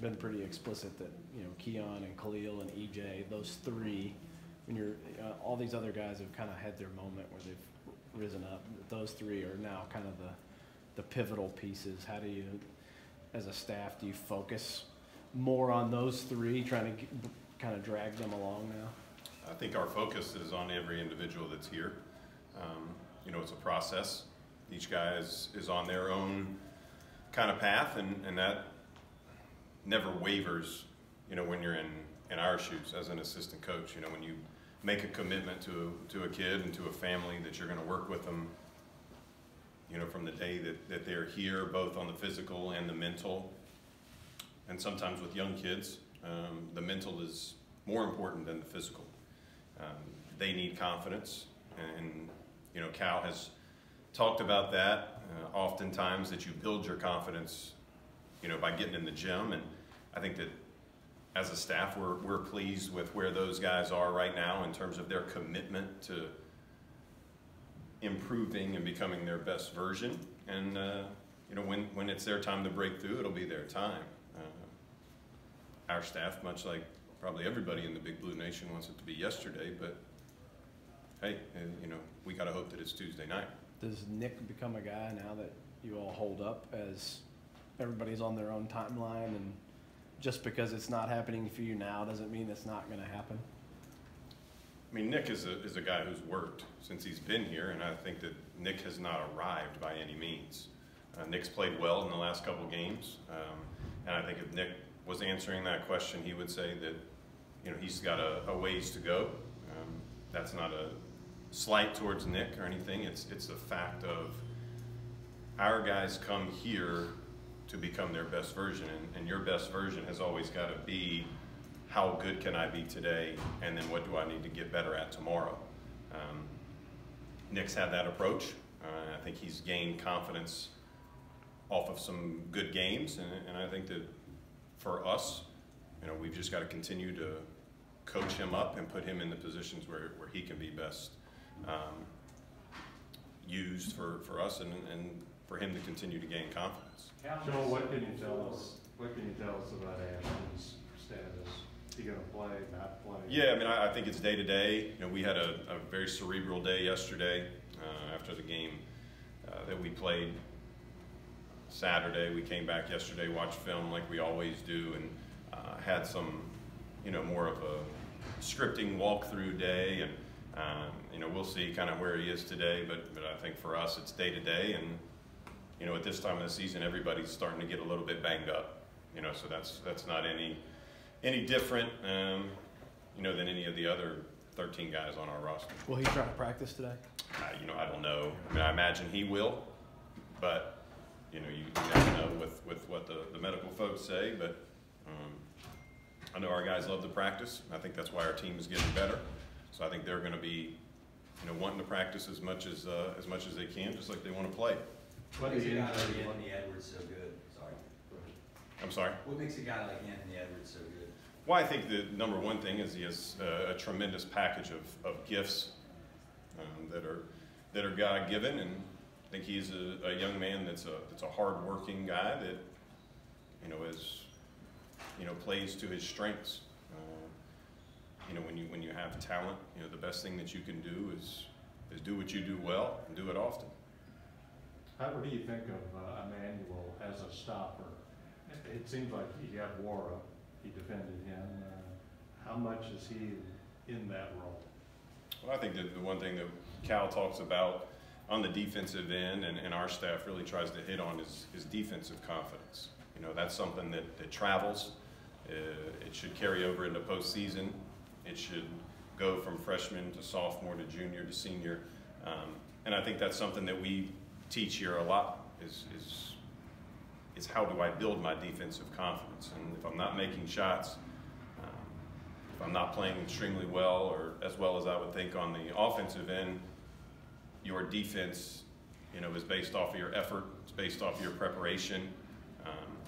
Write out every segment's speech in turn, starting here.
been pretty explicit that, you know, Keon and Khalil and EJ, those three, when you're, all these other guys have kind of had their moment where they've risen up. Those three are now kind of the pivotal pieces. How do you, as a staff, do you focus more on those three, trying to kind of drag them along now? I think our focus is on every individual that's here. You know, it's a process. Each guy is on their own kind of path, and that never wavers, you know, when you're in our shoes as an assistant coach. You know, when you make a commitment to a kid and to a family that you're going to work with them, you know, from the day that they're here, both on the physical and the mental. And sometimes with young kids, the mental is more important than the physical. They need confidence, and you know, Cal has talked about that oftentimes, that you build your confidence, you know, by getting in the gym. And I think that as a staff, we're pleased with where those guys are right now in terms of their commitment to improving and becoming their best version. And you know, when it's their time to break through, it'll be their time. Our staff, much like probably everybody in the Big Blue Nation, wants it to be yesterday, but hey, you know, we got to hope that it's Tuesday night. Does Nick become a guy now that you all hold up as everybody's on their own timeline, and just because it's not happening for you now doesn't mean it's not going to happen? I mean, Nick is a guy who's worked since he's been here, and I think that Nick has not arrived by any means. Nick's played well in the last couple games, and I think if Nick was answering that question, he would say that, you know, he's got a ways to go. That's not a slight towards Nick or anything. It's the fact of our guys come here to become their best version, and your best version has always got to be, how good can I be today, and then what do I need to get better at tomorrow? Nick's had that approach. I think he's gained confidence off of some good games, and I think that for us, you know, we've just got to continue to coach him up and put him in the positions where he can be best used for us, and for him to continue to gain confidence. Joel, what can you tell us? What can you tell us about Ashton's status? Is he going to play, not play? Yeah, I mean, I think it's day to day. You know, we had a very cerebral day yesterday after the game that we played Saturday. We came back yesterday, watched film like we always do, and had some, you know, more of a scripting walkthrough day, and you know, we'll see kind of where he is today, but I think for us it's day to day, and you know, at this time of the season, everybody's starting to get a little bit banged up, you know, so that's not any different, you know, than any of the other 13 guys on our roster. Will he try to practice today? You know, I don't know. I mean, I imagine he will, but you know, you never know with what the medical folks say, but I know our guys love to practice. I think that's why our team is getting better. So I think they're going to be, you know, wanting to practice as much as they can, just like they want to play. What makes a guy like Anthony Edwards so good? Sorry. I'm sorry? What makes a guy like Anthony Edwards so good? Well, I think the number one thing is he has a tremendous package of gifts that are God-given, and I think he's a young man that's a hard-working guy that, you know, plays to his strengths. You know, when you have talent, you know, the best thing that you can do is do what you do well and do it often. What do you think of Emmanuel as a stopper? It seems like you have Wara. He defended him. How much is he in that role? Well, I think that the one thing that Cal talks about on the defensive end, and our staff really tries to hit on, is his defensive confidence. You know, that's something that travels. It should carry over into postseason. It should go from freshman to sophomore to junior to senior. And I think that's something that we teach here a lot, is how do I build my defensive confidence? And if I'm not making shots, if I'm not playing extremely well, or as well as I would think on the offensive end, your defense, you know, is based off of your effort. It's based off of your preparation.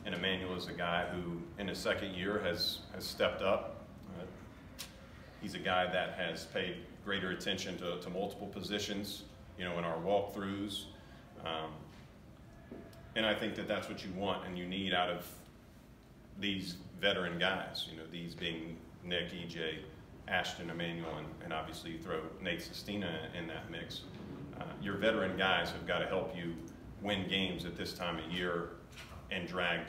And Emmanuel is a guy who, in his second year, has stepped up. He's a guy that has paid greater attention to multiple positions, you know, in our walkthroughs. And I think that that's what you want and you need out of these veteran guys, you know, these being Nick, EJ, Ashton, Emmanuel, and obviously you throw Nate Sestina in that mix. Your veteran guys have got to help you win games at this time of year and drag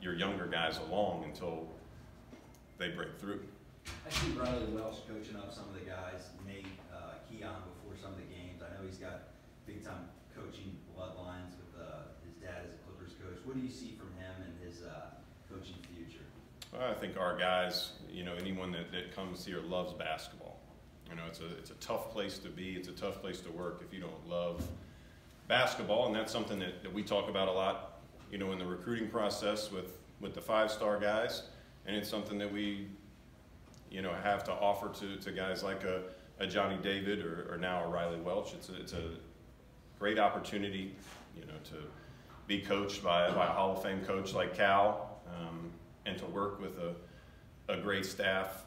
your younger guys along until they break through. I see Riley Welch coaching up some of the guys, Nate, Keon before some of the games. I know he's got big time coaching bloodlines with his dad as a Clippers coach. What do you see from him and his coaching future? Well, I think our guys, you know, anyone that comes here loves basketball. You know, it's a tough place to be. It's a tough place to work if you don't love basketball, and that's something that we talk about a lot, you know, in the recruiting process with the five-star guys, and it's something that we, you know, have to offer to guys like a Johnny David or now a Riley Welch. It's a great opportunity, you know, to be coached by a Hall of Fame coach like Cal, and to work with a great staff,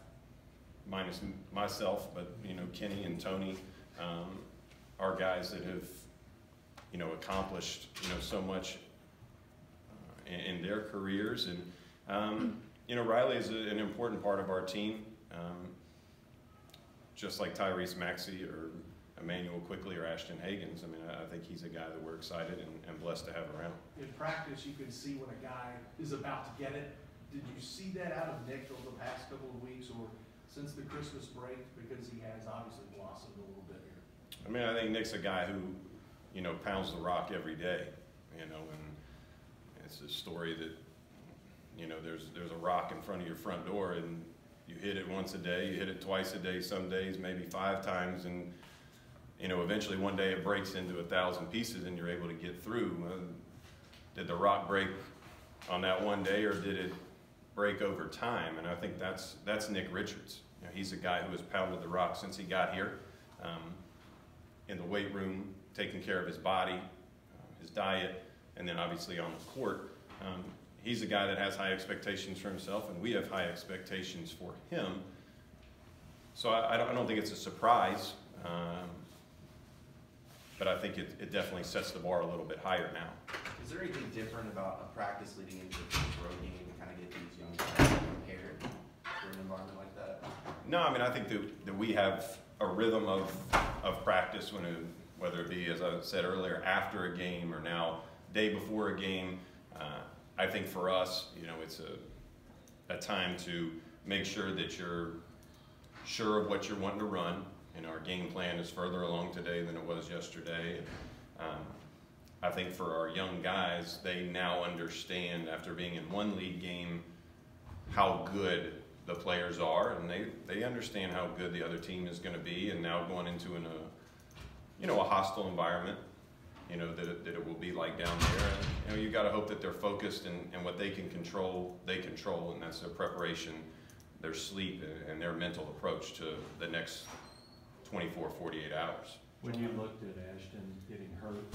minus myself, but, you know, Kenny and Tony are guys that have, you know, accomplished, you know, so much in their careers. And, you know, Riley is an important part of our team, just like Tyrese Maxey or Emmanuel Quickly or Ashton Hagans. I mean, I think he's a guy that we're excited and blessed to have around. In practice, you can see when a guy is about to get it. Did you see that out of Nick over the past couple of weeks or since the Christmas break? Because he has obviously blossomed a little bit here. I mean, I think Nick's a guy who, you know, pounds the rock every day, you know, and it's a story that, you know, there's a rock in front of your front door and you hit it once a day, you hit it twice a day, some days maybe 5 times, and, you know, eventually one day it breaks into 1,000 pieces and you're able to get through. Did the rock break on that one day or did it break over time? And I think that's Nick Richards. You know, he's a guy who has pounded the rock since he got here, in the weight room, taking care of his body, his diet, and then obviously on the court. He's a guy that has high expectations for himself, and we have high expectations for him. So I don't think it's a surprise, but I think it definitely sets the bar a little bit higher now. Is there anything different about a practice leading into a first road game to kind of get these young guys prepared for an environment like that? No, I mean, I think that we have a rhythm of practice, whether it be, as I said earlier, after a game or now day before a game. I think for us, you know, it's a time to make sure that you're sure of what you're wanting to run. And our game plan is further along today than it was yesterday. I think for our young guys, they now understand, after being in one league game, how good the players are, and they understand how good the other team is going to be. And now going into a hostile environment, you know, that it will be like down there. And, you know, you got to hope that they're focused and what they can control, they control, and that's their preparation, their sleep, and their mental approach to the next 24, 48 hours. When you looked at Ashton getting hurt,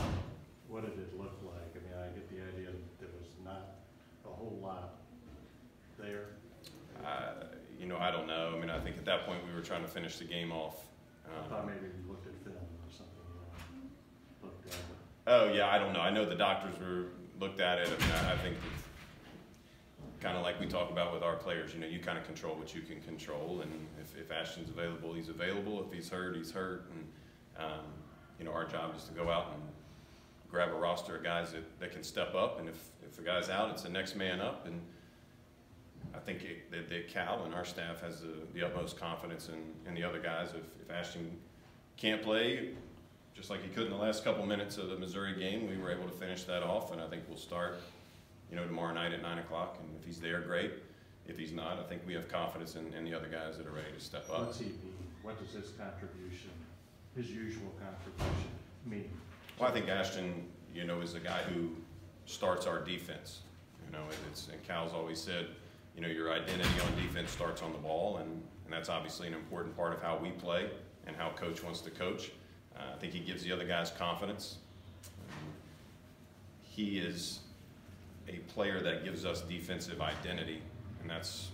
what did it look like? I mean, I get the idea that there was not a whole lot there. You know, I don't know. I mean, I think at that point we were trying to finish the game off. I thought maybe you looked at film or something. Looked at it. Oh, yeah, I don't know. I know the doctors looked at it. I mean, I think kind of like we talk about with our players, you know, you kind of control what you can control. And if Ashton's available, he's available. If he's hurt, he's hurt. And, you know, our job is to go out and grab a roster of guys that can step up. And if the guy's out, it's the next man up. And I think that Cal and our staff has the utmost confidence in the other guys. If Ashton can't play, just like he could in the last couple minutes of the Missouri game, we were able to finish that off, and I think we'll start, you know, tomorrow night at 9 o'clock. And if he's there, great. If he's not, I think we have confidence in the other guys that are ready to step up. What's he mean? What does his contribution, his usual contribution, mean? Well, I think Ashton, you know, is a guy who starts our defense. You know, and Cal's always said, you know, your identity on defense starts on the ball, and that's obviously an important part of how we play and how Coach wants to coach. I think he gives the other guys confidence. He is a player that gives us defensive identity, and that's,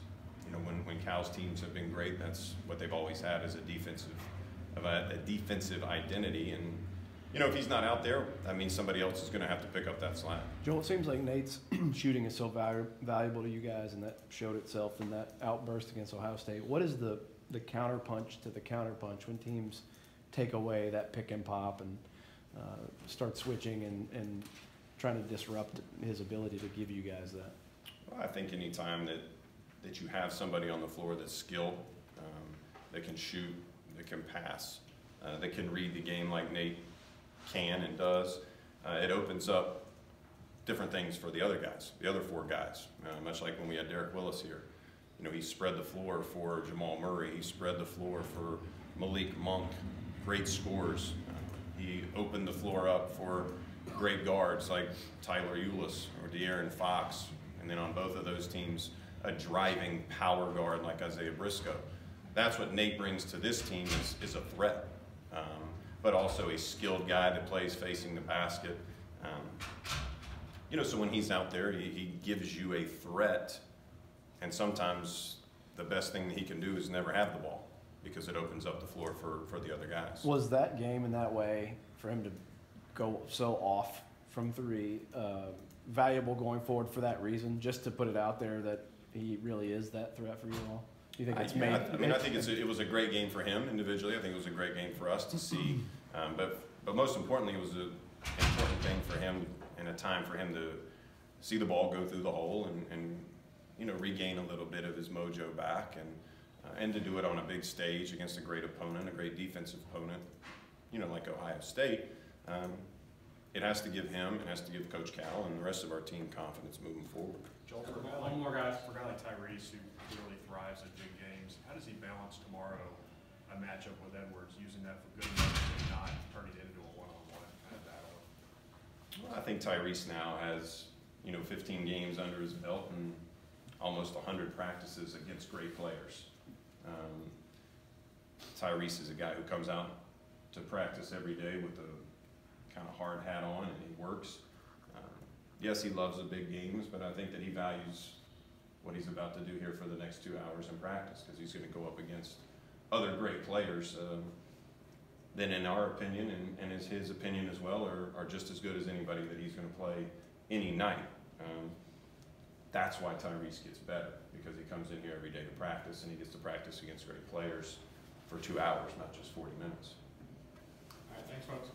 you know, when Cal's teams have been great, that's what they've always had, is a defensive identity. And you know, if he's not out there, that means somebody else is going to have to pick up that slack. Joel, it seems like Nate's shooting is so valuable to you guys, and that showed itself in that outburst against Ohio State. What is the counterpunch to the counterpunch when teams take away that pick and pop and start switching and trying to disrupt his ability to give you guys that? Well, I think any time that you have somebody on the floor that's skilled, that can shoot, that can pass, that can read the game like Nate can and does, it opens up different things for the other guys, the other four guys. Much like when we had Derek Willis here. You know, he spread the floor for Jamal Murray. He spread the floor for Malik Monk, great scores. He opened the floor up for great guards like Tyler Eulis or De'Aaron Fox. And then on both of those teams, a driving power guard like Isaiah Briscoe. That's what Nate brings to this team is a threat, but also a skilled guy that plays facing the basket. You know, so when he's out there, he gives you a threat, and sometimes the best thing that he can do is never have the ball because it opens up the floor for the other guys. Was that game in that way, for him to go so off from three, valuable going forward for that reason, just to put it out there that he really is that threat for you all? Do you think it's made? I mean, I think it was a great game for him individually. I think it was a great game for us to see. But most importantly, it was an important thing for him and a time for him to see the ball go through the hole and you know, regain a little bit of his mojo back and to do it on a big stage against a great opponent, a great defensive opponent, you know, like Ohio State. It has to give him, it has to give Coach Cal and the rest of our team confidence moving forward. Joel, for one more guy, for a guy like Tyrese, who really thrives in big games, how does he balance tomorrow a matchup with Edwards, using that for good and not turning it into a one-on-one kind of battle? Well, I think Tyrese now has, you know, 15 games under his belt and almost 100 practices against great players. Tyrese is a guy who comes out to practice every day with a kind of hard hat on, and he works. Yes, he loves the big games, but I think that he values what he's about to do here for the next 2 hours in practice, because he's going to go up against other great players that, in our opinion, and is his opinion as well, are just as good as anybody that he's going to play any night. That's why Tyrese gets better, because he comes in here every day to practice, and he gets to practice against great players for 2 hours, not just 40 minutes. All right, thanks, folks.